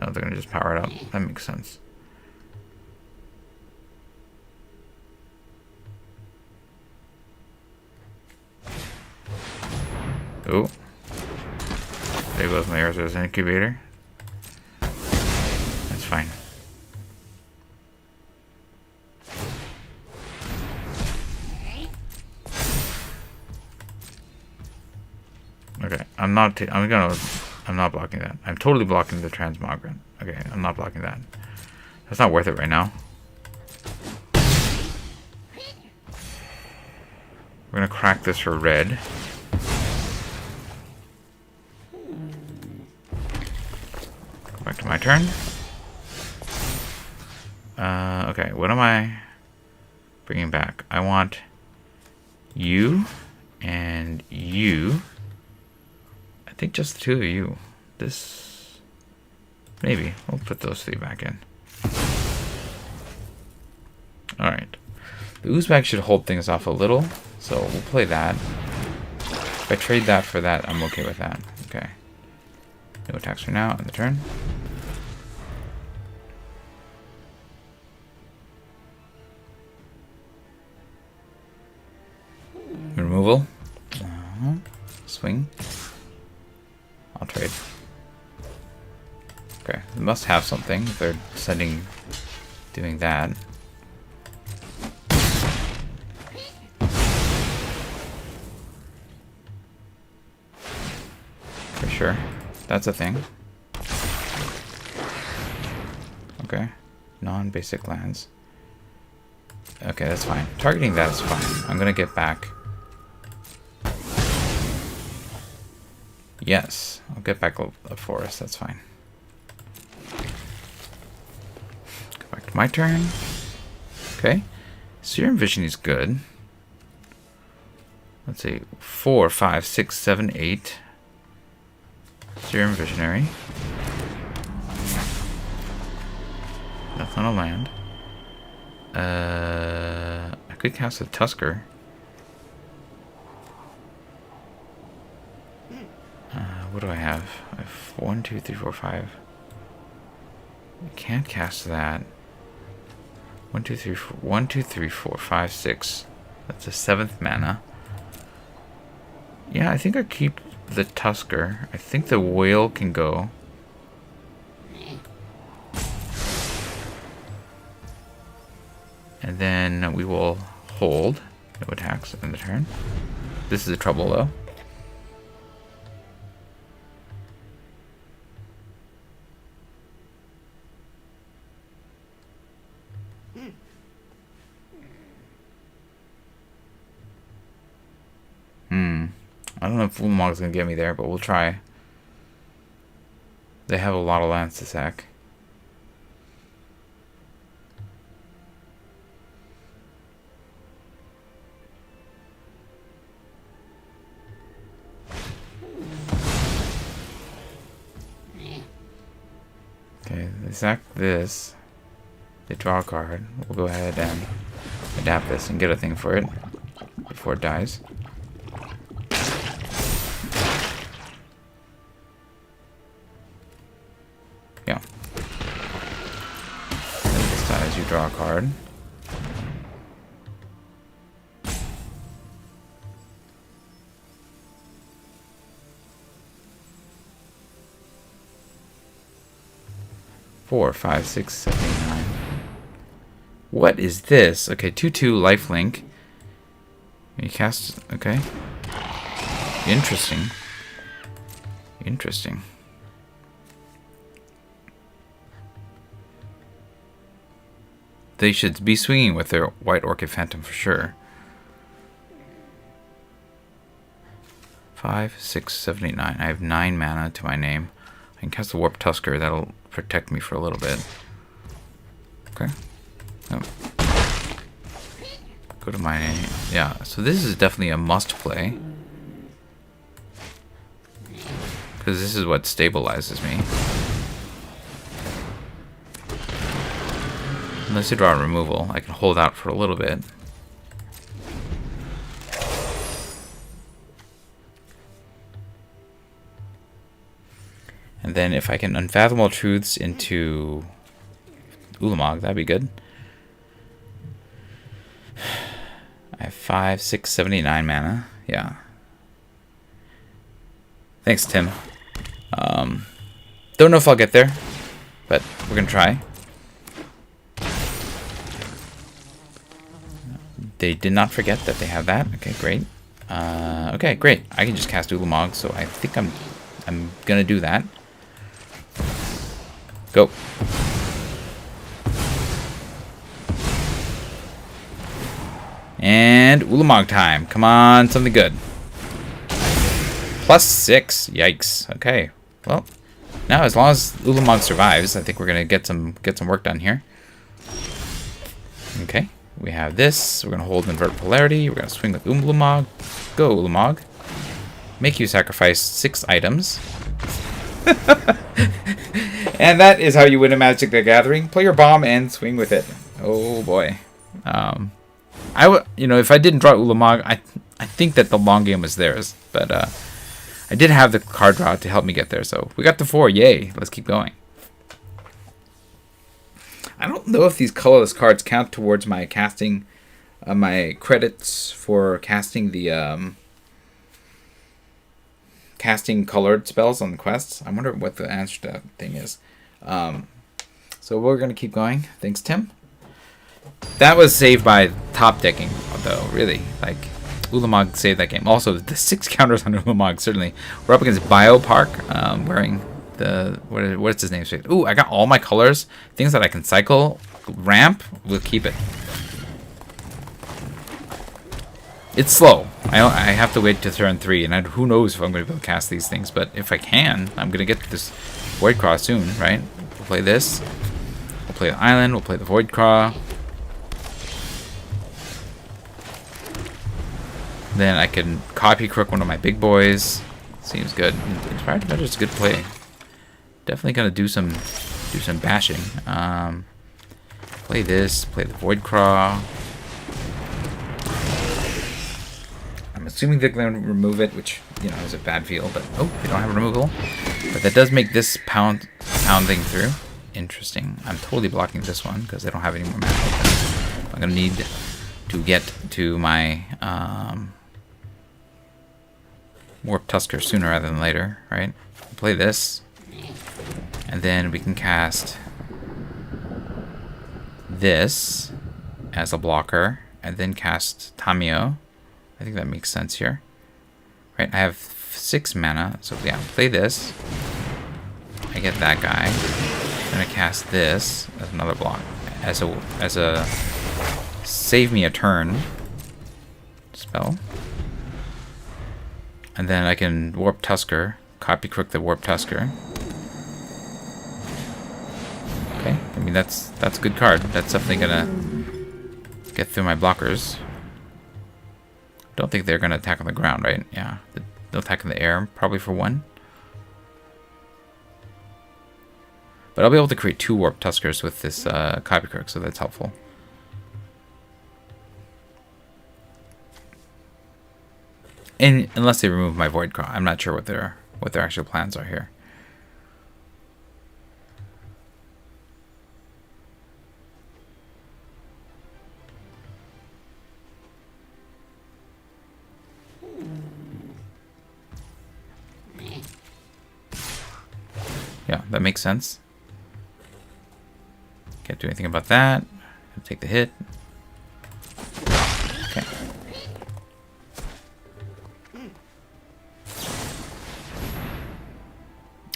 Oh, they're gonna just power it up. That makes sense. Oh. There goes my Urza's Incubator. That's fine. Okay, I'm not blocking that. I'm totally blocking the Transmogrant. Okay, I'm not blocking that. That's not worth it right now. We're gonna crack this for red. Go back to my turn. Okay, what am I bringing back? I want you and you. I think just the two of you. This... maybe. We'll put those three back in. Alright. The Oozebag should hold things off a little, so we'll play that. If I trade that for that, I'm okay with that. Okay. No attacks for now, end the turn. Removal. Swing. I'll trade. Okay, they must have something if they're doing that. For sure. That's a thing. Okay. Non-basic lands. Okay, that's fine. Targeting that is fine. I'm gonna get back. Yes, I'll get back a forest, that's fine. Go back to my turn. Okay. Serum Vision is good. Let's see. 4, 5, 6, 7, 8. Serum Visionary. Nothing on land. I could cast a Tusker. 1, 2, 3, 4, 5. I can't cast that. 1, 2, 3, 4. 1, 2, 3, 4, 5, 6. That's a 7th mana. Yeah, I think I keep the Tusker. I think the whale can go. And then we will hold. No attacks in the turn. This is a trouble though. I don't know if Ulamog's gonna get me there, but we'll try. They have a lot of lands to sack. Okay, they sack this. They draw a card. We'll go ahead and adapt this and get a thing for it before it dies. Yeah. And this dies, you draw a card. Four, 5, 6, 7, 9. What is this? Okay, 2/2 lifelink. You cast. Okay. Interesting. Interesting. They should be swinging with their White Orchid Phantom for sure. 5, 6, 7, 8, 9. I have 9 mana to my name. I can cast the Warp Tusker. That'll protect me for a little bit. Okay. Oh. Go to my... Yeah, so this is definitely a must play. Because this is what stabilizes me. Unless you draw a removal, I can hold out for a little bit. And then if I can Unfathomable Truths into Ulamog, that'd be good. I have 5, 6, 7, 8, 9 mana. Yeah. Thanks, Tim. Don't know if I'll get there, but we're gonna try. They did not forget that they have that. Okay, great. Okay, great. I can just cast Ulamog, so I think I'm gonna do that. Go. And Ulamog time. Come on, something good. +6. Yikes. Okay. Well, now as long as Ulamog survives, I think we're gonna get some work done here. Okay. We have this. We're gonna hold invert polarity. We're gonna swing with Ulamog. Go Ulamog. Make you sacrifice 6 items. And that is how you win a Magic the Gathering. Play your bomb and swing with it. Oh boy. If I didn't draw Ulamog, I think that the long game was theirs, but I did have the card draw to help me get there. So we got to 4. Yay! Let's keep going. I don't know if these colorless cards count towards my casting, my credits for casting the casting colored spells on the quests. I wonder what the answer to that thing is. So we're gonna keep going. Thanks, Tim. That was saved by top decking, though. Really, like Ulamog saved that game. Also, the 6 counters on Ulamog certainly. We're up against Biopark, wearing the what's his name? Ooh, I got all my colors, things that I can cycle. Ramp, we'll keep it. It's slow. I have to wait to turn 3, and who knows if I'm going to be able to cast these things. But if I can, I'm going to get to this Void Craw soon, right? We'll play this. We'll play the island. We'll play the Void Craw. Then I can copy crook one of my big boys. Seems good. Inspired Measure is a good play. Definitely going to do some bashing. Play this. Play the Void Craw. I'm assuming they're going to remove it, which, is a bad feel, but, oh, they don't have a removal. But that does make this pounding through interesting. I'm totally blocking this one because I don't have any more mana open. I'm gonna need to get to my Warp Tusker sooner rather than later, right? Play this, and then we can cast this as a blocker, and then cast Tamio. I think that makes sense here, right? I have 6 mana, so yeah, play this. I get that guy. I'm gonna cast this as another block, as a save me a turn spell, and then I can Warp Tusker, copy crook the Warp Tusker. Okay, I mean that's a good card. That's definitely gonna get through my blockers. Don't think they're gonna attack on the ground, right? Yeah, they'll attack in the air, probably for 1. But I'll be able to create 2 Warp Tuskers with this copy crook, so that's helpful. And unless they remove my Void Craw, I'm not sure what their actual plans are here. Yeah, that makes sense. Can't do anything about that. Take the hit. Okay.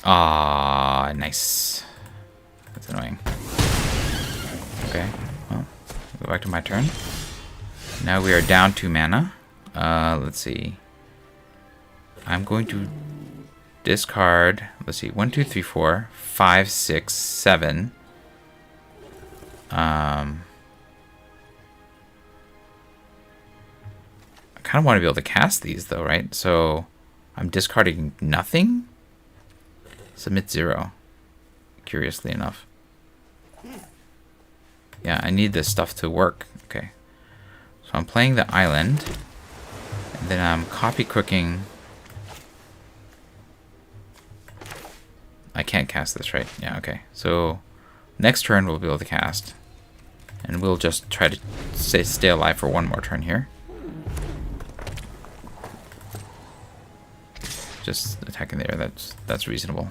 Ah, nice. That's annoying. Okay, well, go back to my turn. Now we are down 2 mana. Let's see. I'm going to discard, let's see, 1, 2, 3, 4, 5, 6, 7. I kind of want to be able to cast these though, right? So I'm discarding nothing? Submit 0. Curiously enough. Yeah, I need this stuff to work. Okay. So I'm playing the island. And then I'm copy crooking. I can't cast this, right? Yeah, okay. So next turn we'll be able to cast. And we'll just try to stay alive for 1 more turn here. Just attacking the air, that's reasonable.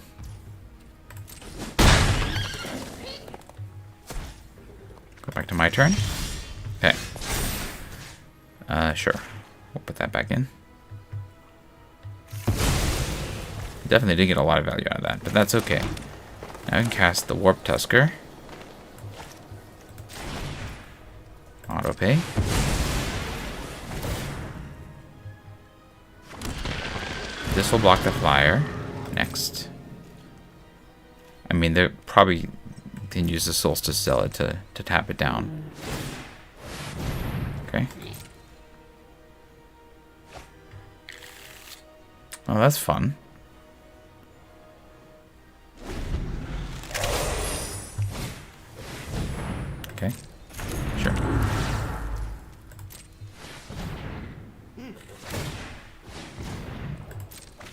Go back to my turn. Okay. Sure. We'll put that back in. Definitely did get a lot of value out of that, but that's okay. Now I can cast the Warp Tusker. Auto pay. This will block the flyer. Next. I mean, they probably can use the Solstice Zealot to tap it down. Okay. Oh, that's fun. Okay. Sure.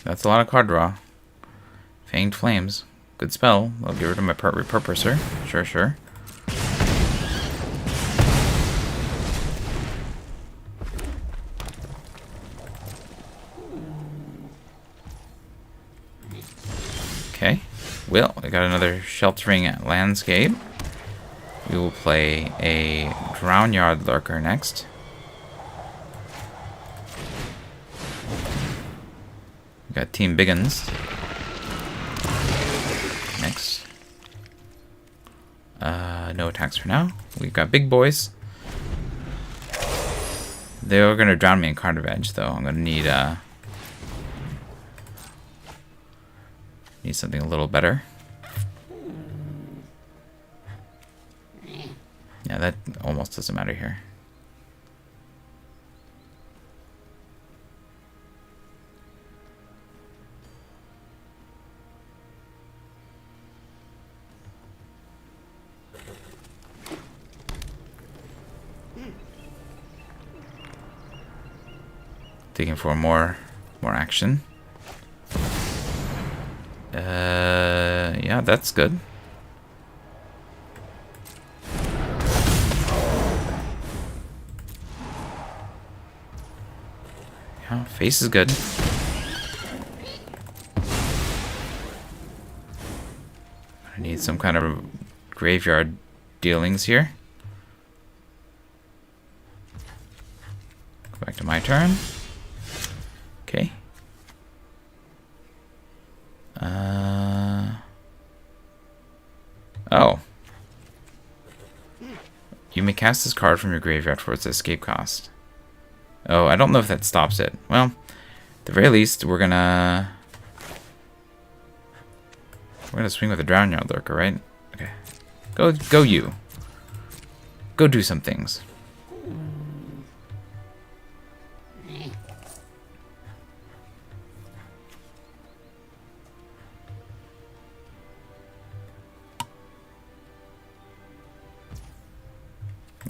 That's a lot of card draw. Fanged Flames. Good spell. I'll get rid of my repurposer. Sure, sure. Okay. Well, I got another Sheltering Landscape. We will play a Drownyard Lurker next. We got Team Biggins next. No attacks for now. We've got big boys. They're gonna drown me in Card Revenge, though. I'm gonna need something a little better. Yeah, that almost doesn't matter here. Taking for more action. Yeah, that's good. Yeah, face is good. I need some kind of graveyard dealings here. Go back to my turn. Okay. Oh. You may cast this card from your graveyard for its escape cost. Oh, I don't know if that stops it. Well, at the very least, we're gonna swing with a Drowned Lurker, right? Okay. Go you. Go do some things.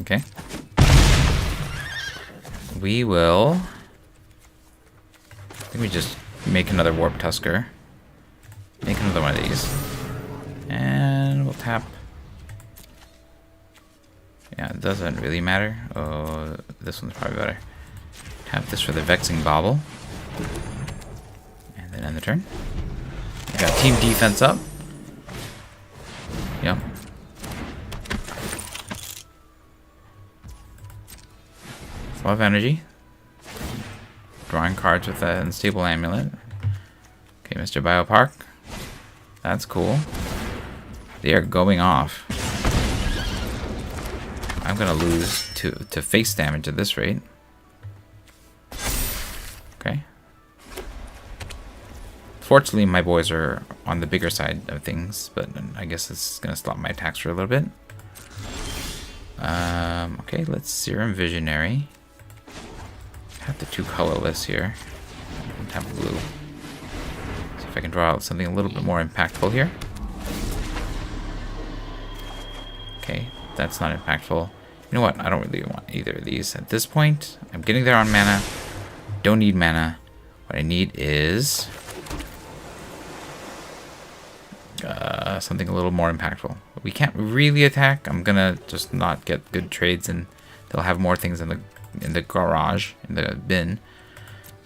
Okay. We will... I think we just make another Warp Tusker. Make another one of these. And we'll tap... Yeah, it doesn't really matter. Oh, this one's probably better. Tap this for the Vexing Bauble. And then end the turn. We got Team Defense up. Yep. A lot of energy. Drawing cards with that Unstable Amulet. Okay, Mr. Biopark. That's cool. They are going off. I'm gonna lose to face damage at this rate. Okay. Fortunately, my boys are on the bigger side of things, but I guess it's gonna stop my attacks for a little bit. Okay, let's Serum Visionary. Have the two colorless here. And have blue. See if I can draw out something a little bit more impactful here. Okay, that's not impactful. You know what? I don't really want either of these at this point. I'm getting there on mana. Don't need mana. What I need is something a little more impactful. We can't really attack. I'm gonna just not get good trades, and they'll have more things in the garage, in the bin.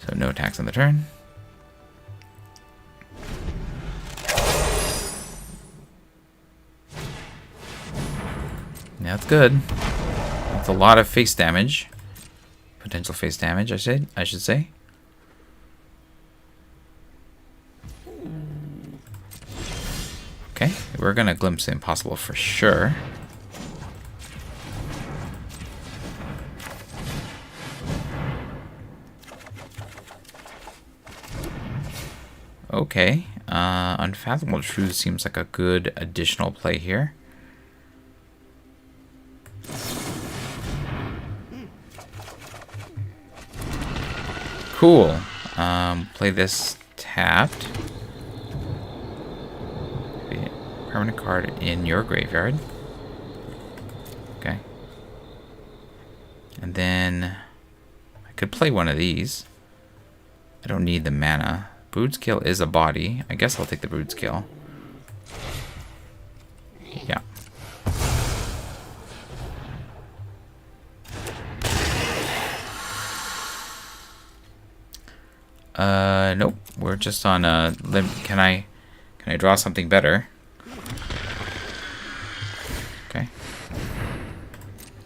So no attacks on the turn. That's good. That's a lot of face damage. Potential face damage, I should say. Okay, we're gonna glimpse the impossible for sure. Okay, Unfathomable Truth seems like a good additional play here. Cool. Play this tapped. Permanent card in your graveyard. Okay. And then I could play one of these. I don't need the mana. Brood's Kill is a body. I guess I'll take the Brood's Kill. Yeah. Nope. We're just on a limb. Can I draw something better? Okay.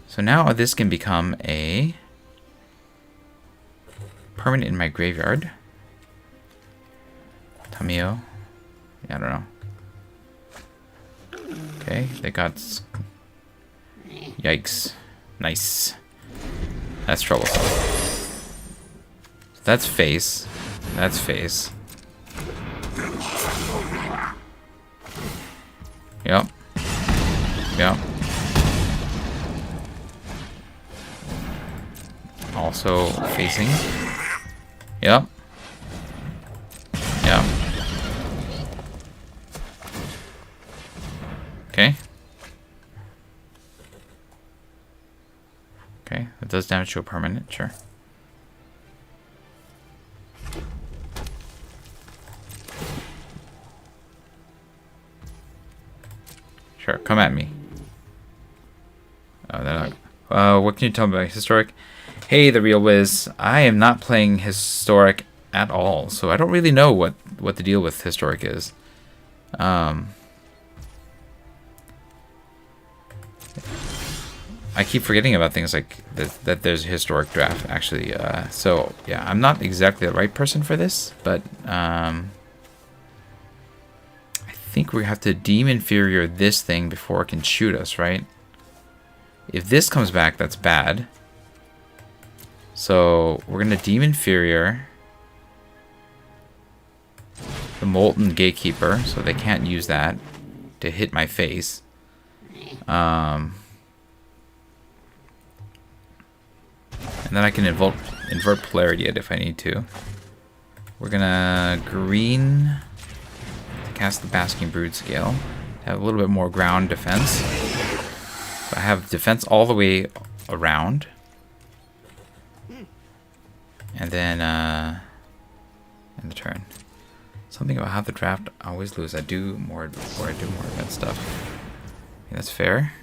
So now this can become a permanent in my graveyard. Tamio. Yeah, I don't know. Okay, they got... Yikes. Nice. That's troublesome. That's face. That's face. Yep. Yep. Also facing. Yep. Yep. Okay. Okay, that does damage to a permanent, sure. Sure, come at me. Oh, they're not. What can you tell me about Historic? Hey, the real Wiz. I am not playing Historic at all, so I don't really know what the deal with Historic is. I keep forgetting about things like that there's a Historic draft, actually. So, yeah, I'm not exactly the right person for this, but I think we have to deem inferior this thing before it can shoot us, right? If this comes back, that's bad. So we're going to deem inferior the Molten Gatekeeper, so they can't use that to hit my face. And then I can invert polarity it if I need to. We're going to green to cast the Basking Brood Scale. Have a little bit more ground defense. So I have defense all the way around. And then, in the turn. Something about how the draft I always lose. I do more before I do more event stuff. Okay, that's fair.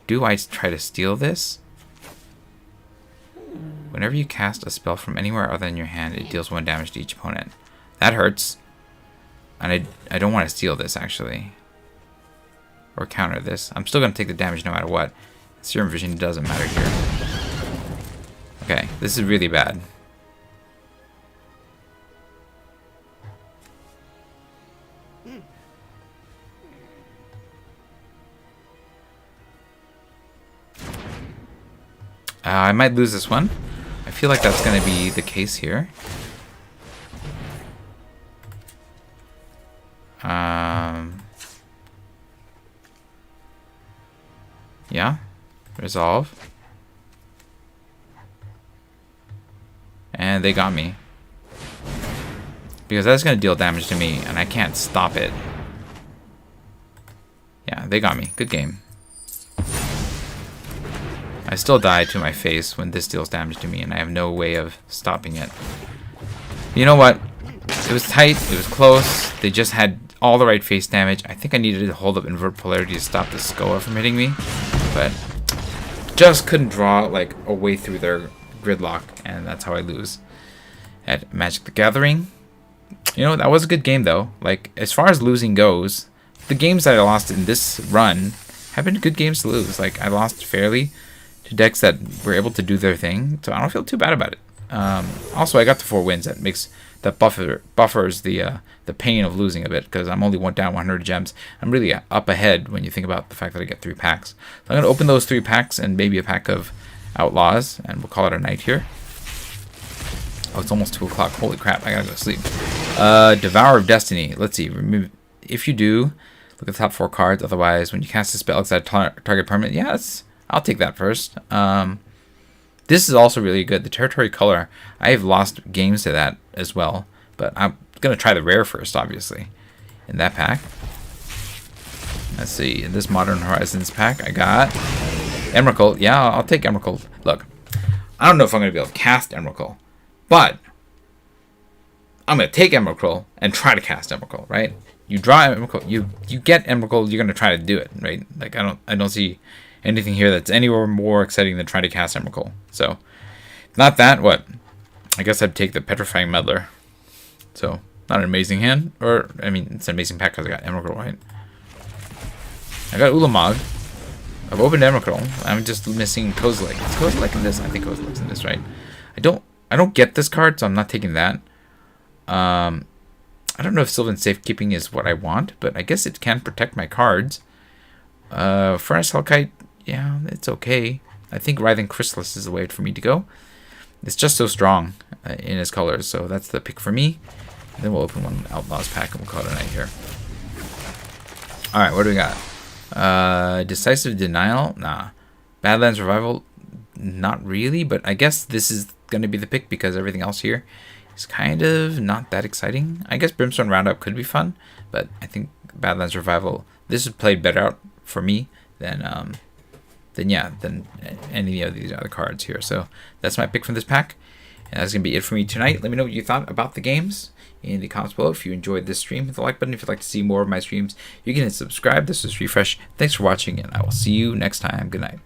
Do I try to steal this? Whenever you cast a spell from anywhere other than your hand, it deals 1 damage to each opponent. That hurts. And I don't want to steal this, actually. Or counter this. I'm still going to take the damage no matter what. Serum Vision doesn't matter here. Okay, this is really bad. I might lose this one. I feel like that's going to be the case here. Yeah. Resolve. And they got me. Because that's going to deal damage to me, and I can't stop it. Yeah, they got me. Good game. I still die to my face when this deals damage to me, and I have no way of stopping it. You know what? It was tight. It was close. They just had all the right face damage. I think I needed to hold up invert polarity to stop the Skoa from hitting me. But just couldn't draw like a way through their gridlock, and that's how I lose at Magic the Gathering. You know, that was a good game though. Like, as far as losing goes, the games that I lost in this run have been good games to lose. Like, I lost fairly to decks that were able to do their thing, so I don't feel too bad about it. Also, I got the 4 wins. That buffers the pain of losing a bit, because I'm only down 100 gems. I'm really up ahead when you think about the fact that I get 3 packs. So I'm going to open those 3 packs and maybe a pack of Outlaws, and we'll call it a night here. Oh, it's almost 2 o'clock. Holy crap, I gotta go to sleep. Devourer of Destiny. Let's see. Remove. If you do, look at the top 4 cards. Otherwise, when you cast a spell outside target permanent, yes, I'll take that first. This is also really good. The Territory Color, I have lost games to that as well. But I'm going to try the rare first, obviously, in that pack. Let's see. In this Modern Horizons pack, I got Emrakul. Yeah, I'll take Emrakul. Look, I don't know if I'm going to be able to cast Emrakul, but I'm going to take Emrakul and try to cast Emrakul, right? You draw Emrakul, you get Emrakul, you're going to try to do it, right? Like, I don't see anything here that's anywhere more exciting than trying to cast Emrakul. So, not that, what? I guess I'd take the Petrifying Meddler. So, not an amazing hand. Or, I mean, it's an amazing pack because I got Emrakul, right? I got Ulamog. I've opened Emrakul. I'm just missing Kozilek. Is Kozilek in this? I think Kozilek's in this, right? I don't get this card, so I'm not taking that. I don't know if Sylvan Safekeeping is what I want, but I guess it can protect my cards. Furnace Hellkite, yeah, it's okay. I think Writhing Chrysalis is the way for me to go. It's just so strong in its colors, so that's the pick for me. And then we'll open one Outlaws pack and we'll call it a night here. Alright, what do we got? Decisive Denial? Nah. Badlands Revival? Not really, but I guess this is going to be the pick because everything else here is kind of not that exciting. I guess Brimstone Roundup could be fun, but I think Badlands Revival, this would play better out for me than any of these other cards here. So that's my pick from this pack. And that's going to be it for me tonight. Let me know what you thought about the games in the comments below. If you enjoyed this stream, hit the like button. If you'd like to see more of my streams, you can hit subscribe. This is Refresh. Thanks for watching, and I will see you next time. Good night.